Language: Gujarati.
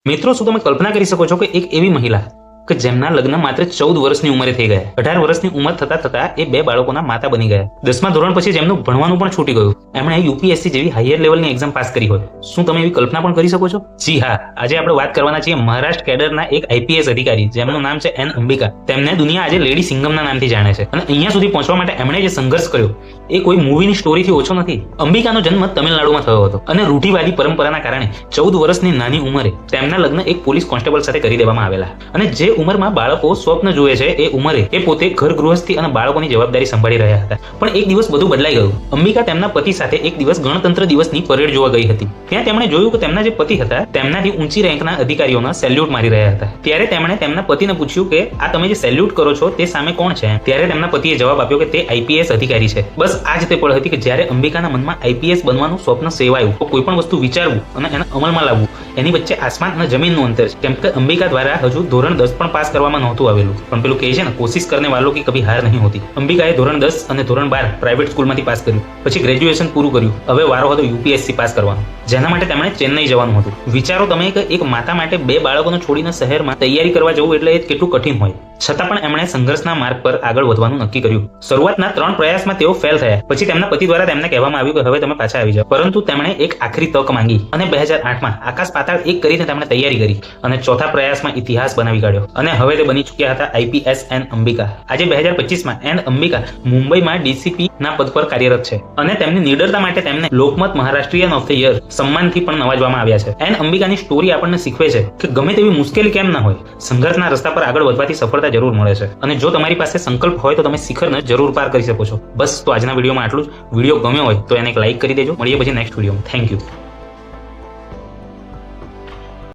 મિત્રો, શું તમે કલ્પના કરી શકો છો કે એક એવી મહિલા કે જેમના લગ્ન માત્ર 14 વર્ષની ઉંમરે થઈ ગયા, 18 વર્ષની ઉંમર થતા એ બે બાળકોના માતા બની ગયા, 10મા ધોરણ પછી જેમનું ભણવાનું પણ છૂટી ગયું, એમણે યુપીએસસી જેવી હાયર લેવલની એક્ઝામ પાસ કરી હોય, શું તમે એવી કલ્પના પણ કરી શકો છો? જી હા, આજે આપણે વાત કરવાના છીએ મહારાષ્ટ્ર કેડરના એક આઈપીએસ અધિકારી જેમનું નામ છે એન અંબિકા. તેમને દુનિયા આજે લેડી સિંગમના નામથી જાણે છે અને અહીંયા સુધી પહોંચવા માટે એમણે જે સંઘર્ષ કર્યો એ કોઈ મૂવીની સ્ટોરીથી ઓછો નથી. અંબિકાનો જન્મ તમિલનાડુમાં થયો હતો અને રૂઢિવાદી પરંપરાના કારણે 14 વર્ષની નાની ઉંમરે તેમના લગ્ન એક પોલીસ કોન્સ્ટેબલ સાથે કરી દેવામાં આવેલા. અને જે ઉંમરમાં બાળકો સ્વપ્ન જુએ છે એ ઉંમરે એ પોતે ઘર ગૃહસ્થી અને બાળકોની જવાબદારી સંભાળી રહ્યા હતા. પણ એક દિવસ બધું બદલાઈ ગયું. અંબિકા તેમના પતિ સાથે એક દિવસ ગણતંત્ર દિવસની પરેડ જોવા ગઈ હતી. ત્યાં તેમણે જોયું કે તેમના જે પતિ હતા તેમનાથી ઊંચી રેન્કના અધિકારીઓના સેલ્યુટ મારી રહ્યા હતા. ત્યારે તેમણે તેમના પતિને પૂછ્યું કે આ તમે જે સેલ્યુટ કરો છો તે સામે કોણ છે? ત્યારે તેમના પતિએ જવાબ આપ્યો કે તે આઈપીએસ અધિકારી છે. બસ આ જ તે પળ હતી કે જ્યારે અંબિકાના મનમાં આઈપીએસ બનવાનું સ્વપ્ન સેવાયું. કોઈ પણ વસ્તુ વિચારવું અને એને અમલમાં લાવવું એની વચ્ચે આસમાન અને જમીનનું અંતર છે. કેમ કે અંબિકા દ્વારા હજુ ધોરણ 10 પણ પાસ કરવામાં નહોતું આવેલું. પણ પેલું કહે છે ને, કોશિશ કરને વાલો કી કભી હાર નહીં હોતી. અંબિકાએ ધોરણ 10 અને ધોરણ 12 પ્રાઇવેટ સ્કૂલમાંથી પાસ કર્યું. પછી ગ્રેજ્યુએશન પૂરું કર્યું. હવે વારો હતો યુપીએસસી પાસ કરવાનો, જેના માટે તેમણે ચેન્નઈ જવાનું હતું. વિચારો તમે કે એક માતા માટે બે બાળકોને છોડીને શહેરમાં તૈયારી કરવા જવું એટલે એ કેટલું કઠિન હોય. છતાં પણ એમણે સંઘર્ષના માર્ગ પર આગળ વધવાનું નક્કી કર્યું. શરૂઆતના 3 પ્રયાસમાં તેઓ ફેલ થયા. પછી તેમના પતિ દ્વારા તેમને કહેવામાં આવ્યું કે હવે તમે પાછા આવી જાઓ. પરંતુ તેમણે એક આખરી તક માંગી અને 2008માં આકાશ પાતાળ એક કરીને તેમણે તૈયારી કરી અને ચોથા પ્રયાસમાં ઇતિહાસ બનાવી કાઢ્યો. અને હવે તે બની ચૂક્યા હતા આઈપીએસ એન અંબિકા. આજે 2025માં એન અંબિકા મુંબઈમાં ડીસીપી ના પદ પર કાર્યરત છે અને તેમની નિડરતા માટે તેમને લોકમત મહારાષ્ટ્રીયન ઓફ ધ યર સન્માનથી પણ નવાજવામાં આવ્યા છે. એન અંબિકાની સ્ટોરી આપણને શીખવે છે કે ગમે તેવી મુશ્કેલી કેમ ના હોય, સંઘર્ષના રસ્તા પર આગળ વધવાથી સફળતા જરૂર મળે છે. અને જો તમારી પાસે સંકલ્પ હોય તો તમે શિખરને જરૂર પાર કરી શકો છો. બસ તો આજના વિડીયોમાં આટલું જ. વિડીયો ગમ્યો હોય તો એને એક લાઈક કરી દેજો. મળીએ પછી નેક્સ્ટ વિડીયોમાં. Thank you.